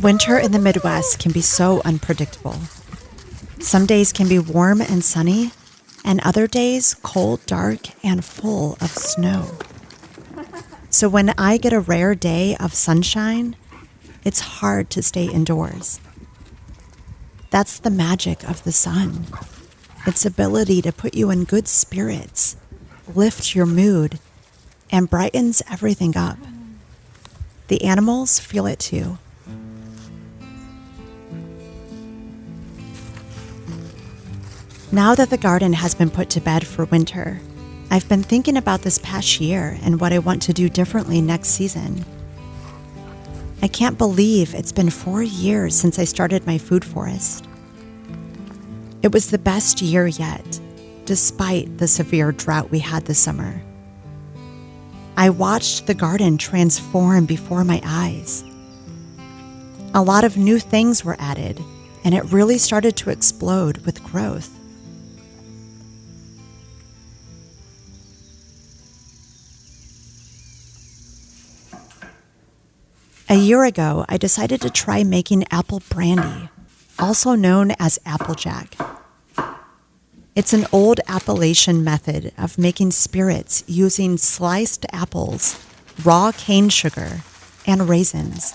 Winter in the Midwest can be so unpredictable. Some days can be warm and sunny, and other days cold, dark, and full of snow. So when I get a rare day of sunshine, it's hard to stay indoors. That's the magic of the sun. Its ability to put you in good spirits, lift your mood, and brightens everything up. The animals feel it too. Now that the garden has been put to bed for winter, I've been thinking about this past year and what I want to do differently next season. I can't believe it's been 4 years since I started my food forest. It was the best year yet, despite the severe drought we had this summer. I watched the garden transform before my eyes. A lot of new things were added, and it really started to explode with growth. A year ago, I decided to try making apple brandy, also known as Applejack. It's an old Appalachian method of making spirits using sliced apples, raw cane sugar, and raisins.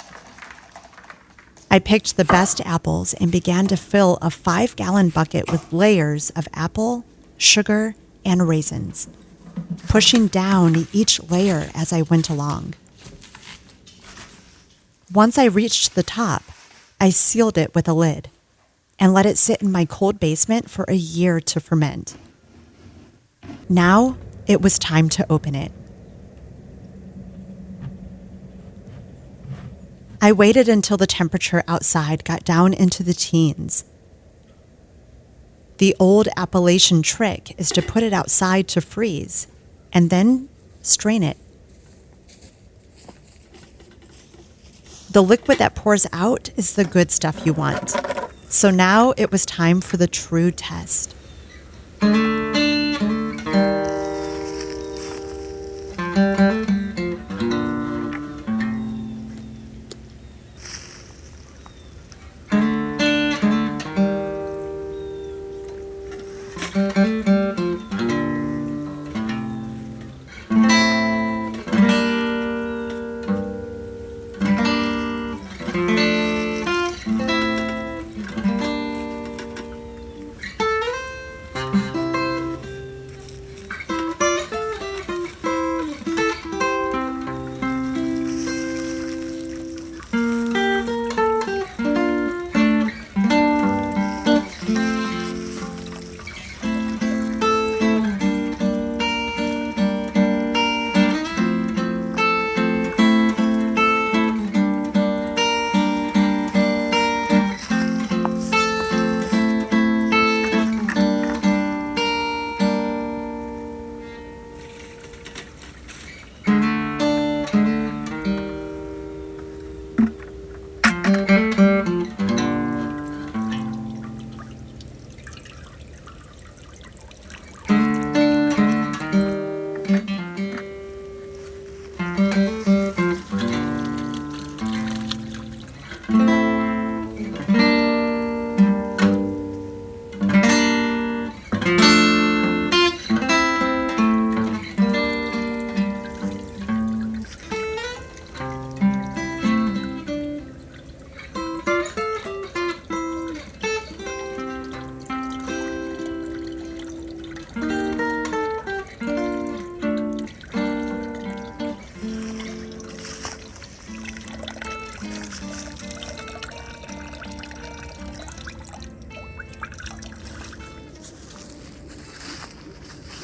I picked the best apples and began to fill a 5-gallon bucket with layers of apple, sugar, and raisins, pushing down each layer as I went along. Once I reached the top, I sealed it with a lid and let it sit in my cold basement for a year to ferment. Now it was time to open it. I waited until the temperature outside got down into the teens. The old Appalachian trick is to put it outside to freeze and then strain it. The liquid that pours out is the good stuff you want. So now it was time for the true test.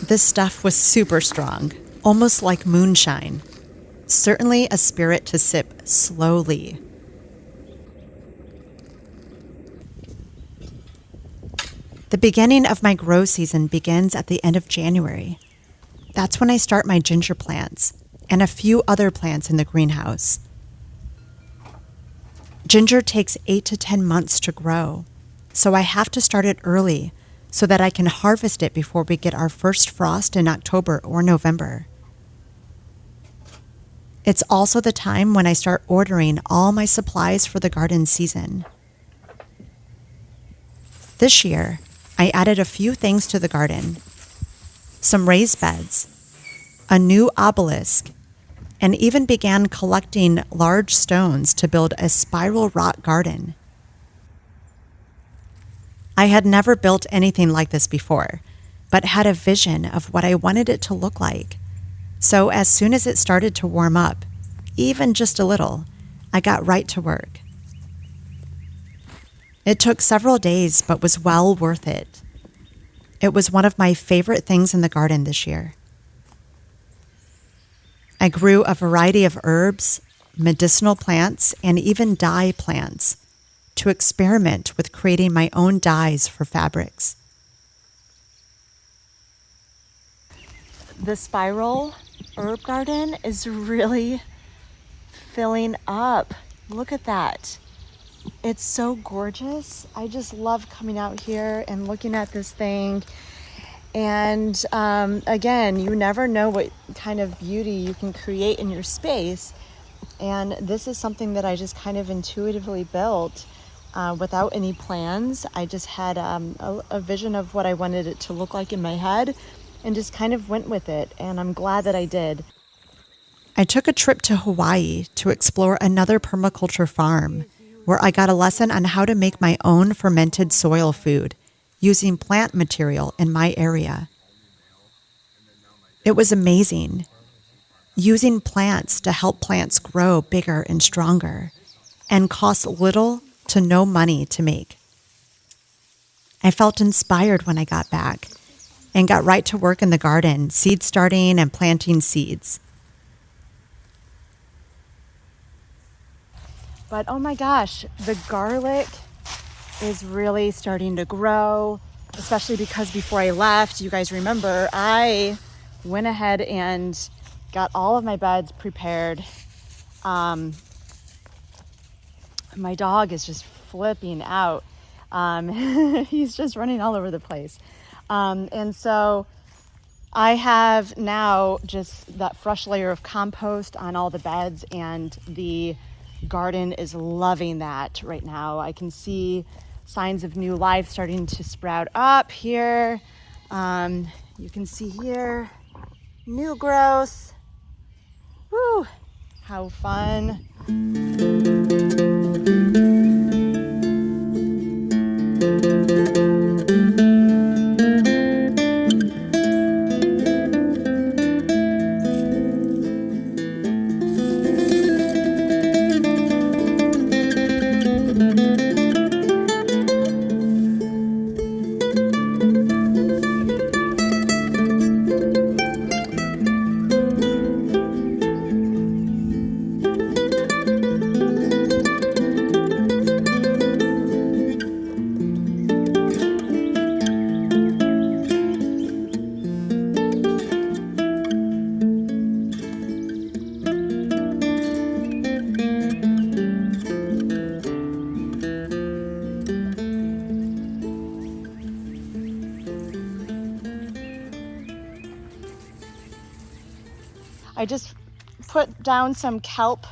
This stuff was super strong, almost like moonshine. Certainly a spirit to sip slowly. The beginning of my grow season begins at the end of January. That's when I start my ginger plants and a few other plants in the greenhouse. Ginger takes 8 to 10 months to grow, so I have to start it early so that I can harvest it before we get our first frost in October or November. It's also the time when I start ordering all my supplies for the garden season. This year, I added a few things to the garden: some raised beds, a new obelisk, and even began collecting large stones to build a spiral rock garden. I had never built anything like this before, but had a vision of what I wanted it to look like. So as soon as it started to warm up, even just a little, I got right to work. It took several days, but was well worth it. It was one of my favorite things in the garden this year. I grew a variety of herbs, medicinal plants, and even dye plants to experiment with creating my own dyes for fabrics. The spiral herb garden is really filling up. Look at that. It's so gorgeous. I just love coming out here and looking at this thing. And again, you never know what kind of beauty you can create in your space. And this is something that I just kind of intuitively built without any plans. I just had a vision of what I wanted it to look like in my head and just kind of went with it. And I'm glad that I did. I took a trip to Hawaii to explore another permaculture farm where I got a lesson on how to make my own fermented soil food using plant material in my area. It was amazing, using plants to help plants grow bigger and stronger and cost little to no money to make. I felt inspired when I got back and got right to work in the garden, seed starting and planting seeds. But oh my gosh, the garlic is really starting to grow, especially because before I left, you guys remember, I went ahead and got all of my beds prepared. My dog is just flipping out. He's just running all over the place. And so I have now just that fresh layer of compost on all the beds, and the garden is loving that right now. I can see signs of new life starting to sprout up here. You can see here, new growth. Woo, how fun. I just put down some kelp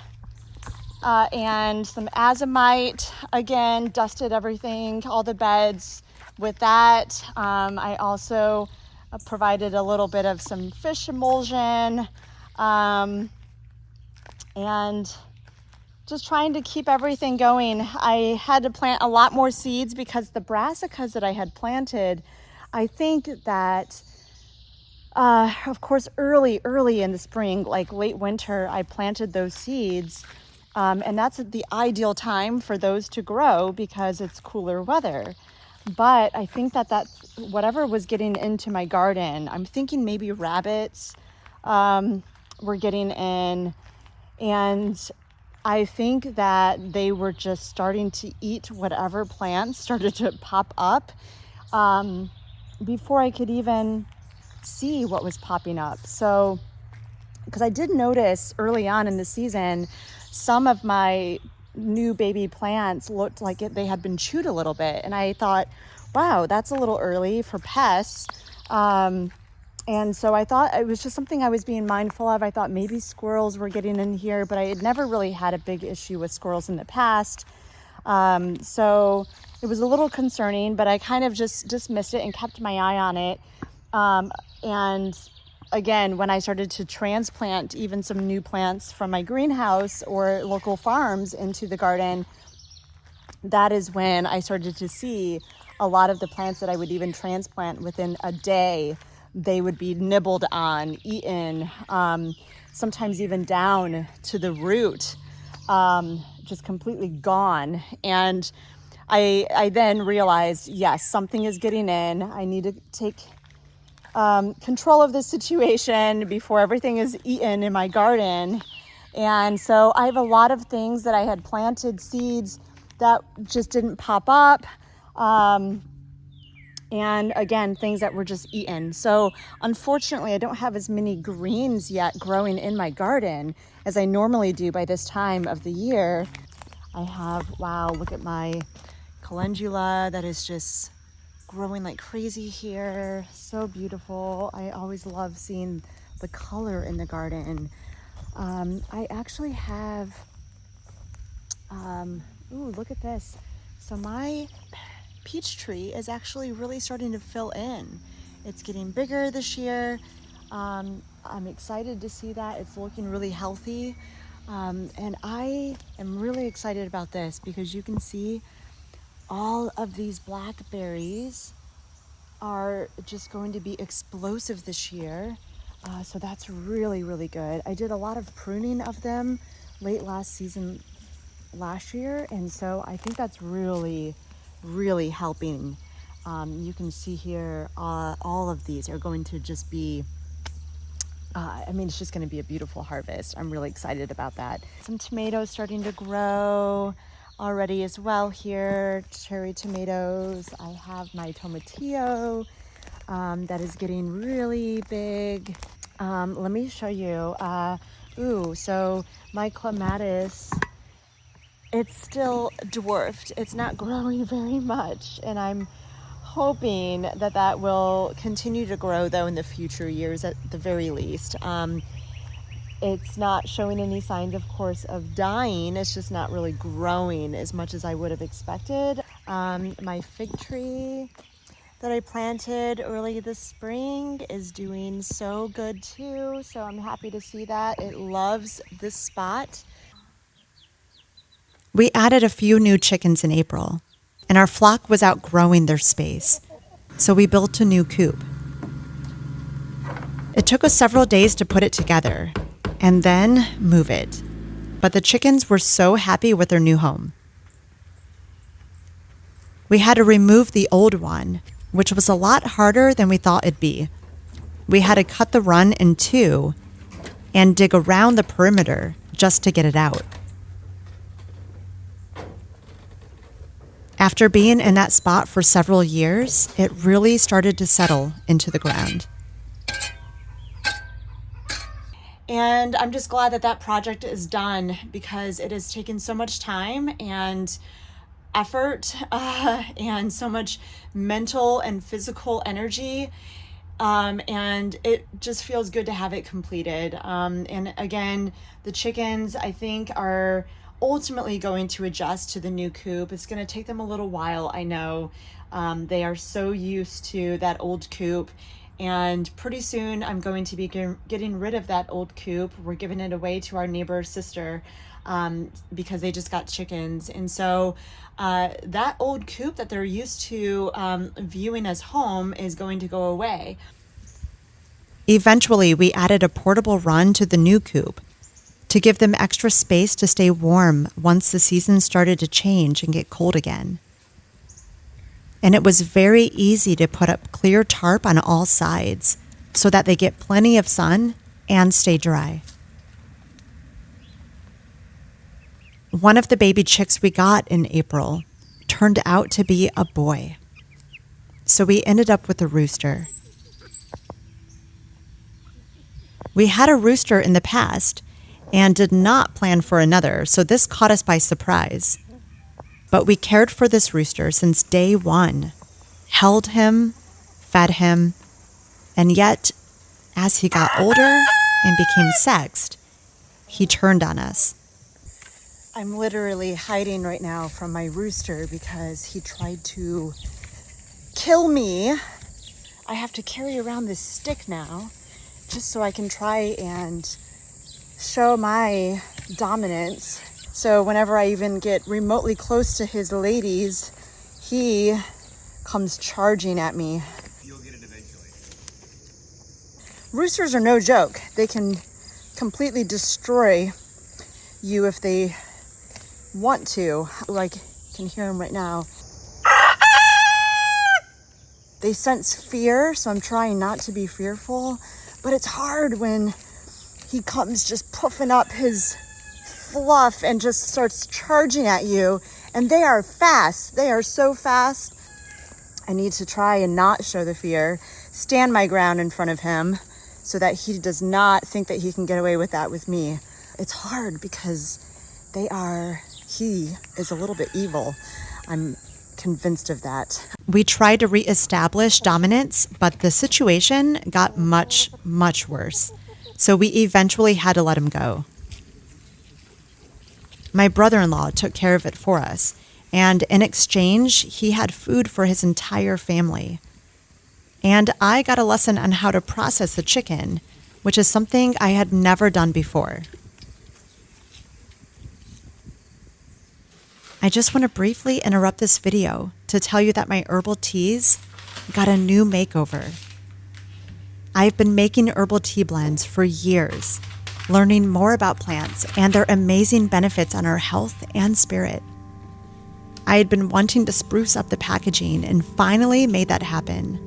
and some azomite. Again, dusted everything, all the beds with that. I also provided a little bit of some fish emulsion and just trying to keep everything going. I had to plant a lot more seeds because the brassicas that I had planted, I think that of course, early in the spring, like late winter, I planted those seeds. And that's the ideal time for those to grow because it's cooler weather. But I think that whatever was getting into my garden, I'm thinking maybe rabbits were getting in. And I think that they were just starting to eat whatever plants started to pop up before I could even see what was popping up. So, because I did notice early on in the season, some of my new baby plants looked like they had been chewed a little bit. And I thought, wow, that's a little early for pests. And so I thought it was just something I was being mindful of. I thought maybe squirrels were getting in here, but I had never really had a big issue with squirrels in the past. So it was a little concerning, but I kind of just dismissed it and kept my eye on it. And again, when I started to transplant even some new plants from my greenhouse or local farms into the garden, that is when I started to see a lot of the plants that I would even transplant within a day, they would be nibbled on, eaten, sometimes even down to the root, just completely gone. And I then realized, yes, something is getting in. I need to take control of this situation before everything is eaten in my garden. And so I have a lot of things that I had planted seeds that just didn't pop up. And again, things that were just eaten. So unfortunately, I don't have as many greens yet growing in my garden as I normally do by this time of the year. I have, wow, look at my calendula that is just growing like crazy here. So beautiful. I always love seeing the color in the garden. I actually have, ooh, look at this. So my peach tree is actually really starting to fill in. It's getting bigger this year. I'm excited to see that. It's looking really healthy. And I am really excited about this because you can see all of these blackberries are just going to be explosive this year. So that's really, really good. I did a lot of pruning of them late last year. And so I think that's really, really helping. You can see here, all of these are going to just be, it's just going to be a beautiful harvest. I'm really excited about that. Some tomatoes starting to grow already as well here, cherry tomatoes. I have my tomatillo that is getting really big. Let me show you. So my clematis, it's still dwarfed. It's not growing very much, and I'm hoping that will continue to grow though in the future years at the very least. It's not showing any signs, of course, of dying. It's just not really growing as much as I would have expected. My fig tree that I planted early this spring is doing so good too. So I'm happy to see that. It loves this spot. We added a few new chickens in April, and our flock was outgrowing their space. So we built a new coop. It took us several days to put it together and then move it. But the chickens were so happy with their new home. We had to remove the old one, which was a lot harder than we thought it'd be. We had to cut the run in two and dig around the perimeter just to get it out. After being in that spot for several years, it really started to settle into the ground. And I'm just glad that project is done because it has taken so much time and effort and so much mental and physical energy. And it just feels good to have it completed. And again, the chickens, I think, are ultimately going to adjust to the new coop. It's going to take them a little while, I know. They are so used to that old coop. And pretty soon I'm going to be getting rid of that old coop. We're giving it away to our neighbor's sister because they just got chickens. And so that old coop that they're used to viewing as home is going to go away. Eventually, we added a portable run to the new coop to give them extra space to stay warm once the season started to change and get cold again. And it was very easy to put up clear tarp on all sides so that they get plenty of sun and stay dry. One of the baby chicks we got in April turned out to be a boy. So we ended up with a rooster. We had a rooster in the past and did not plan for another, so this caught us by surprise. But we cared for this rooster since day one, held him, fed him, and yet As he got older and became sexed, he turned on us. I'm literally hiding right now from my rooster because he tried to kill me. I have to carry around this stick now just so I can try and show my dominance. So whenever I even get remotely close to his ladies, he comes charging at me. You'll get it eventually. Roosters are no joke. They can completely destroy you if they want to. Like, you can hear him right now. They sense fear, so I'm trying not to be fearful, but it's hard when he comes just puffing up his fluff and just starts charging at you. And they are fast. They are so fast. I need to try and not show the fear, stand my ground in front of him so that he does not think that he can get away with that with me. It's hard because he is a little bit evil. I'm convinced of that. We tried to reestablish dominance, but the situation got much, much worse. So we eventually had to let him go. My brother-in-law took care of it for us, and in exchange, he had food for his entire family. And I got a lesson on how to process the chicken, which is something I had never done before. I just want to briefly interrupt this video to tell you that my herbal teas got a new makeover. I've been making herbal tea blends for years, learning more about plants and their amazing benefits on our health and spirit. I had been wanting to spruce up the packaging and finally made that happen.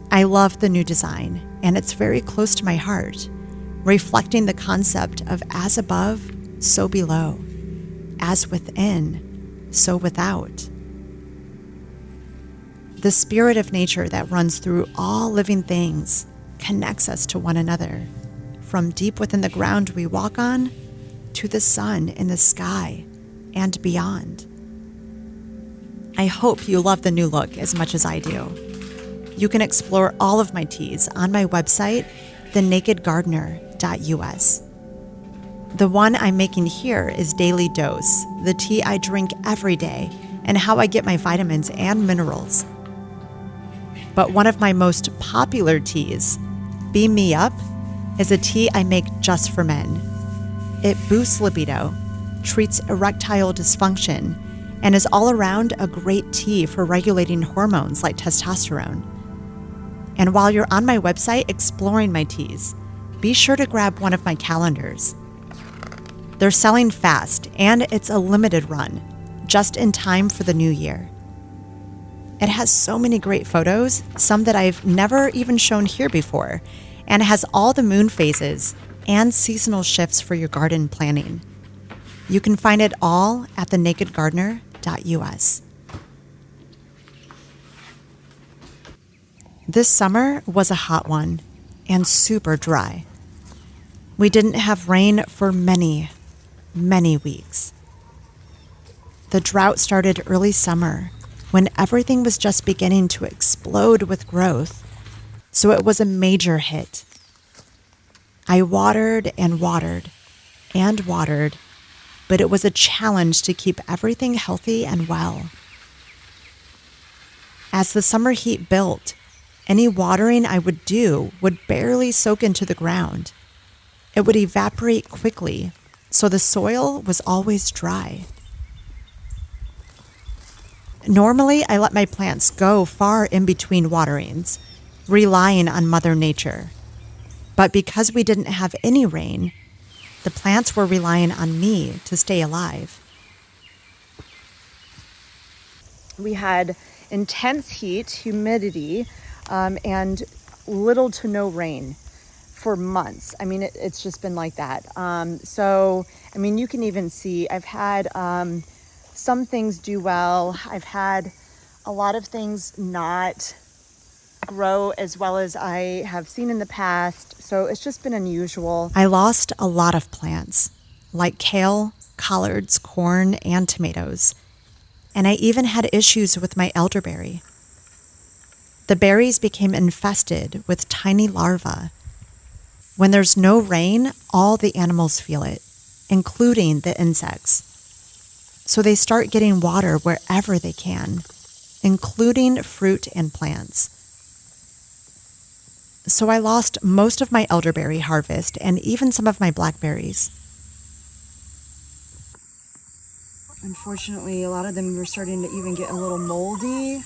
I love the new design, and it's very close to my heart, reflecting the concept of as above, so below. As within, so without. The spirit of nature that runs through all living things connects us to one another, from deep within the ground we walk on to the sun in the sky and beyond. I hope you love the new look as much as I do. You can explore all of my teas on my website, thenakedgardener.us. The one I'm making here is Daily Dose, the tea I drink every day, and how I get my vitamins and minerals. But one of my most popular teas, Beam Me Up, is a tea I make just for men. It boosts libido, treats erectile dysfunction, and is all around a great tea for regulating hormones like testosterone. And while you're on my website exploring my teas, be sure to grab one of my calendars. They're selling fast, and it's a limited run, just in time for the new year. It has so many great photos, some that I've never even shown here before, and it has all the moon phases and seasonal shifts for your garden planning. You can find it all at thenakedgardener.us. This summer was a hot one and super dry. We didn't have rain for many weeks. The drought started early summer when everything was just beginning to explode with growth, so it was a major hit. I watered and watered and watered, but it was a challenge to keep everything healthy and well. As the summer heat built, any watering I would do would barely soak into the ground. It would evaporate quickly, so the soil was always dry. Normally, I let my plants go far in between waterings, relying on Mother Nature. But because we didn't have any rain, the plants were relying on me to stay alive. We had intense heat, humidity, and little to no rain for months. I mean, it's just been like that. You can even see I've had some things do well. I've had a lot of things not grow as well as I have seen in the past. So it's just been unusual. I lost a lot of plants, like kale, collards, corn, and tomatoes. And I even had issues with my elderberry. The berries became infested with tiny larvae. When there's no rain, all the animals feel it, including the insects. So they start getting water wherever they can, including fruit and plants. So I lost most of my elderberry harvest and even some of my blackberries. Unfortunately, a lot of them were starting to even get a little moldy.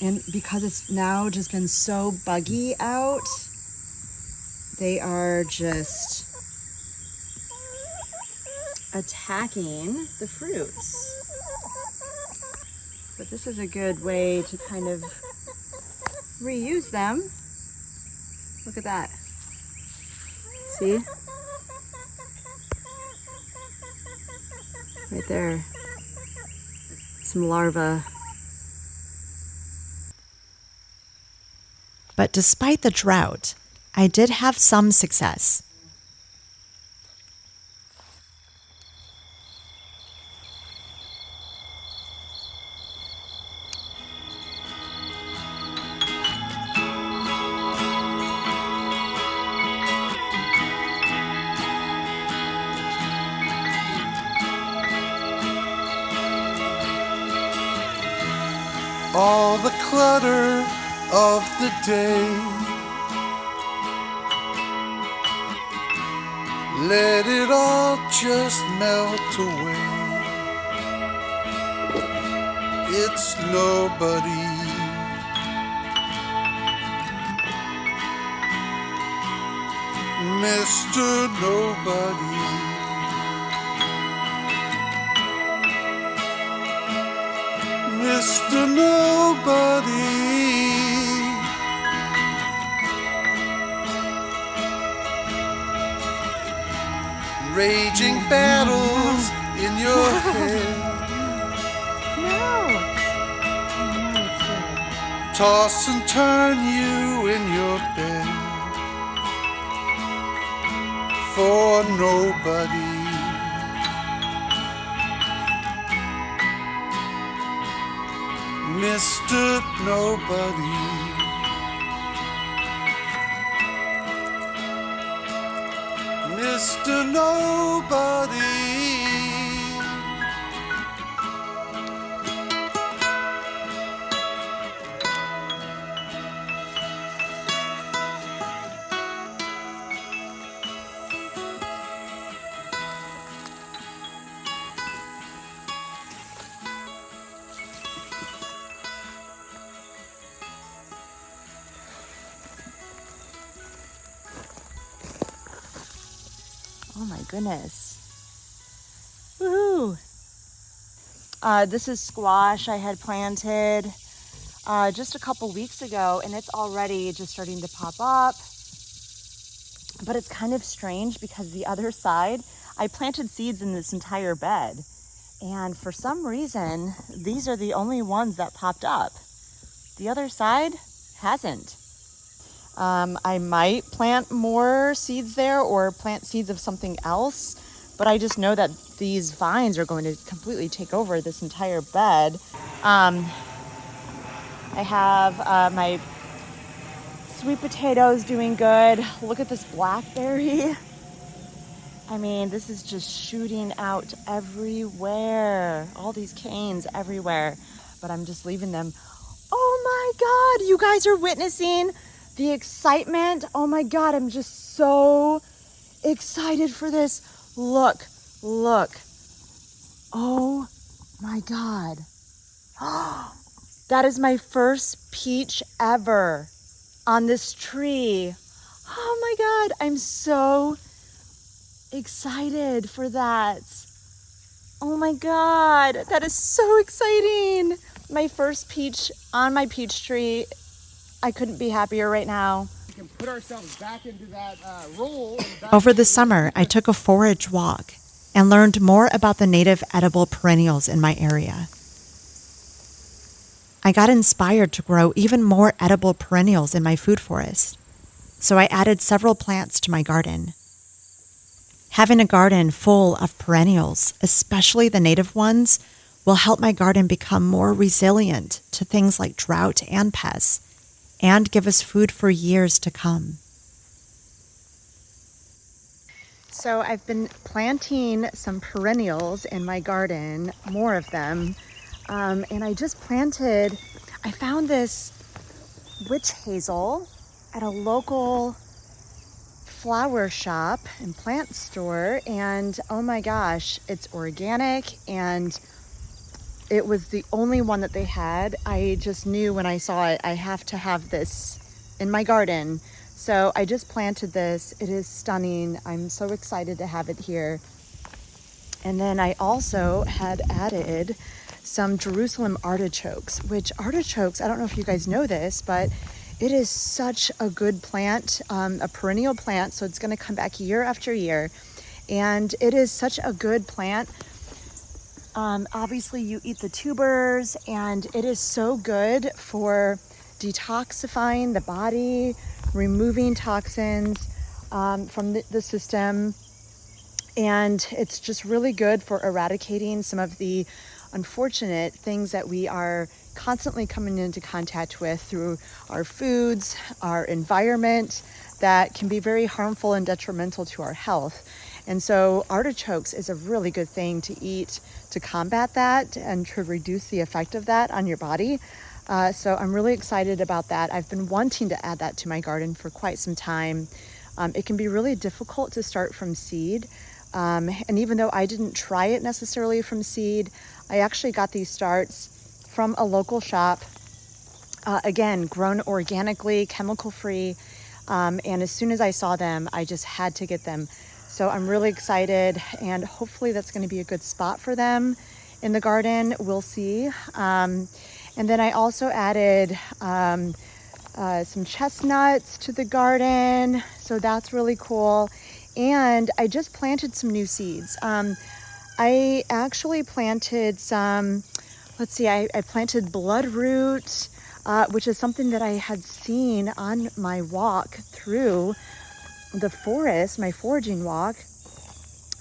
And because it's now just been so buggy out, they are just attacking the fruits. But this is a good way to kind of reuse them. Look at that. See? Right there. Some larvae. But despite the drought, I did have some success. All the clutter of the day, let it all just melt away. It's nobody, Mr. Nobody. Mr. Nobody, raging battles in your head, toss and turn you in your bed for nobody. Mr. Nobody, Mr. Nobody. Oh my goodness. Woohoo! This is squash I had planted just a couple weeks ago, and it's already just starting to pop up. But it's kind of strange because the other side, I planted seeds in this entire bed. And for some reason, these are the only ones that popped up. The other side hasn't. I might plant more seeds there or plant seeds of something else, but I just know that these vines are going to completely take over this entire bed. I have my sweet potatoes doing good. Look at this blackberry. I mean, this is just shooting out everywhere. All these canes everywhere, but I'm just leaving them. Oh my God, you guys are witnessing the excitement. Oh my God, I'm just so excited for this. Look, look. Oh my God. That is my first peach ever on this tree. Oh my God, I'm so excited for that. Oh my God, that is so exciting. My first peach on my peach tree. I couldn't be happier right now. We can put ourselves back into that role. Over the summer, I took a forage walk and learned more about the native edible perennials in my area. I got inspired to grow even more edible perennials in my food forest, so I added several plants to my garden. Having a garden full of perennials, especially the native ones, will help my garden become more resilient to things like drought and pests, and give us food for years to come. So I've been planting some perennials in my garden, more of them. And I found this witch hazel at a local flower shop and plant store. And oh my gosh, it's organic and it was the only one that they had. I just knew when I saw it, I have to have this in my garden. So I just planted this. It is stunning. I'm so excited to have it here. And then I also had added some Jerusalem artichokes, which artichokes, I don't know if you guys know this, but it is such a good plant, a perennial plant. So it's going to come back year after year. And it is such a good plant. Obviously you eat the tubers and it is so good for detoxifying the body, removing toxins from the system. And it's just really good for eradicating some of the unfortunate things that we are constantly coming into contact with through our foods, our environment, that can be very harmful and detrimental to our health. And so artichokes is a really good thing to eat to combat that and to reduce the effect of that on your body. So I'm really excited about that. I've been wanting to add that to my garden for quite some time. It can be really difficult to start from seed. And even though I didn't try it necessarily from seed, I actually got these starts from a local shop, again, grown organically, chemical-free. And as soon as I saw them, I just had to get them. So I'm really excited, and hopefully that's going to be a good spot for them in the garden. We'll see. And then I also added some chestnuts to the garden. So that's really cool. And I just planted some new seeds. I actually planted some, I planted bloodroot, which is something that I had seen on my walk through the forest, my foraging walk,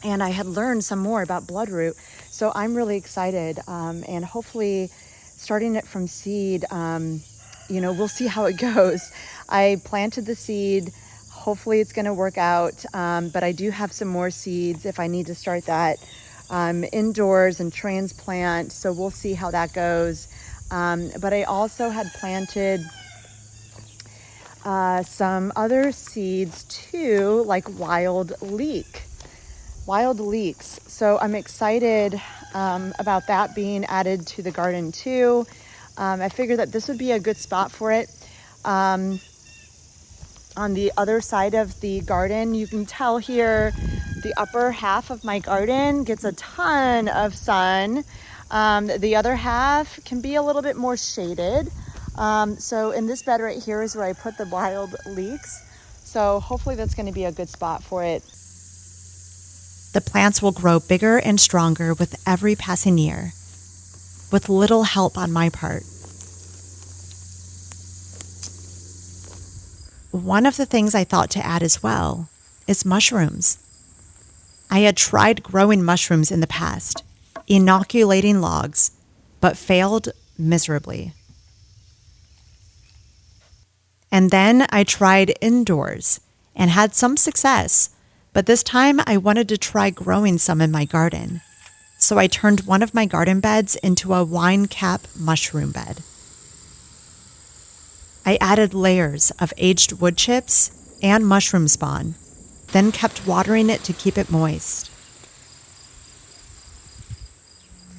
and I had learned some more about bloodroot. So I'm really excited, and hopefully starting it from seed, we'll see how it goes. I planted the seed. Hopefully it's going to work out, but I do have some more seeds if I need to start that indoors and transplant. So we'll see how that goes. But I also had planted some other seeds too, like wild leeks. So I'm excited about that being added to the garden too. I figured that this would be a good spot for it. On the other side of the garden, you can tell here, the upper half of my garden gets a ton of sun. The other half can be a little bit more shaded. So in this bed right here is where I put the wild leeks. So hopefully that's going to be a good spot for it. The plants will grow bigger and stronger with every passing year, with little help on my part. One of the things I thought to add as well is mushrooms. I had tried growing mushrooms in the past, inoculating logs, but failed miserably. And then I tried indoors and had some success, but this time I wanted to try growing some in my garden. So I turned one of my garden beds into a wine cap mushroom bed. I added layers of aged wood chips and mushroom spawn, then kept watering it to keep it moist.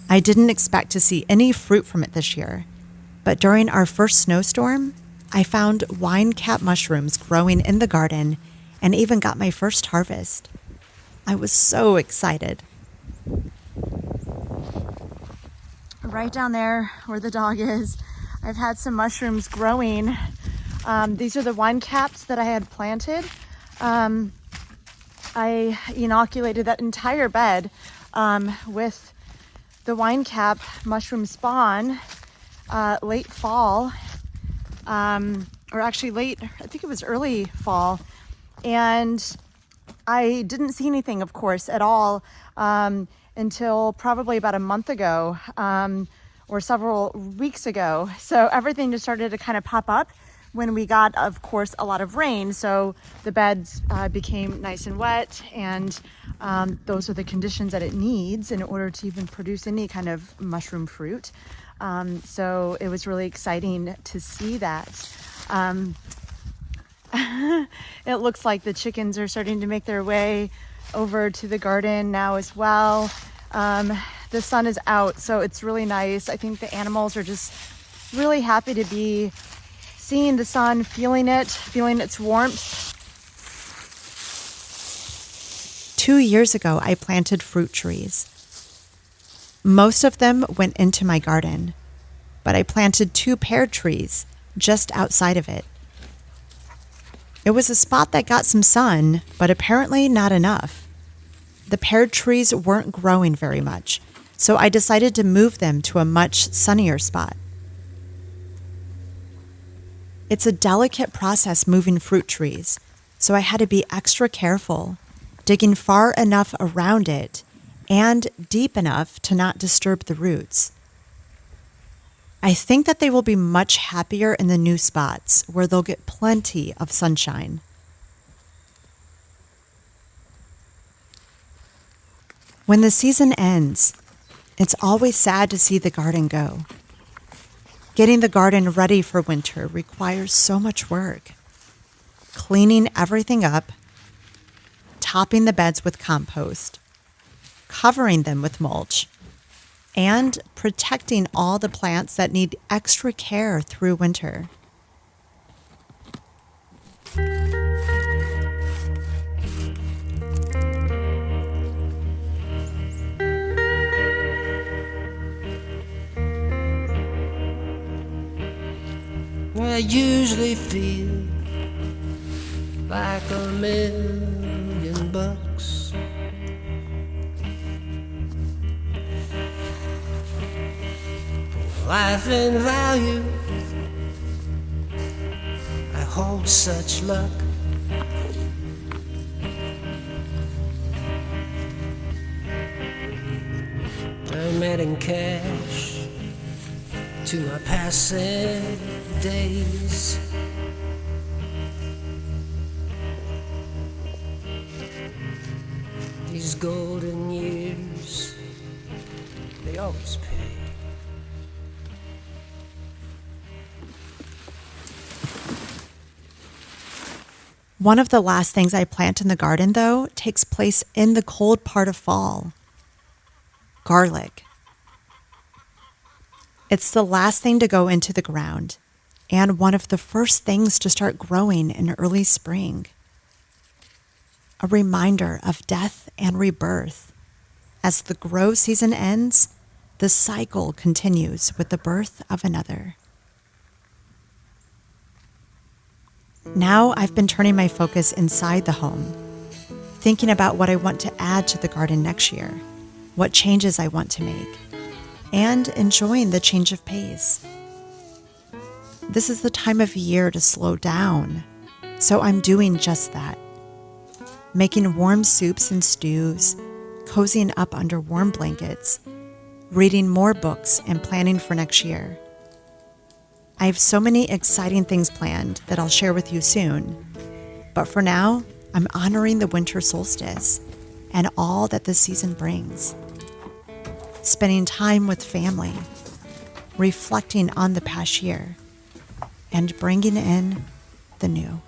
I didn't expect to see any fruit from it this year, but during our first snowstorm, I found wine cap mushrooms growing in the garden and even got my first harvest. I was so excited. Right down there where the dog is, I've had some mushrooms growing. These are the wine caps that I had planted. I inoculated that entire bed with the wine cap mushroom spawn late fall, or actually late, I think it was early fall. And I didn't see anything, of course, at all until probably about a month ago. Or several weeks ago. So everything just started to kind of pop up when we got, of course, a lot of rain. So the beds became nice and wet, and those are the conditions that it needs in order to even produce any kind of mushroom fruit. So it was really exciting to see that. It looks like the chickens are starting to make their way over to the garden now as well. The sun is out, so it's really nice. I think the animals are just really happy to be seeing the sun, feeling its warmth. 2 years ago, I planted fruit trees. Most of them went into my garden, but I planted 2 pear trees just outside of it. It was a spot that got some sun, but apparently not enough. The pear trees weren't growing very much, so I decided to move them to a much sunnier spot. It's a delicate process moving fruit trees, so I had to be extra careful, digging far enough around it and deep enough to not disturb the roots. I think that they will be much happier in the new spots where they'll get plenty of sunshine. When the season ends, it's always sad to see the garden go. Getting the garden ready for winter requires so much work. Cleaning everything up, topping the beds with compost, covering them with mulch, and protecting all the plants that need extra care through winter. I usually feel like $1,000,000. Life and value, I hold such luck. I'm adding cash to my passing days. These golden years, they always pay. One of the last things I plant in the garden, though, takes place in the cold part of fall. Garlic. It's the last thing to go into the ground, and one of the first things to start growing in early spring. A reminder of death and rebirth. As the grow season ends, the cycle continues with the birth of another. Now I've been turning my focus inside the home, thinking about what I want to add to the garden next year, what changes I want to make, and enjoying the change of pace. This is the time of year to slow down, so I'm doing just that. Making warm soups and stews, cozying up under warm blankets, reading more books, and planning for next year. I have so many exciting things planned that I'll share with you soon, but for now, I'm honoring the winter solstice and all that this season brings. Spending time with family, reflecting on the past year, and bringing in the new.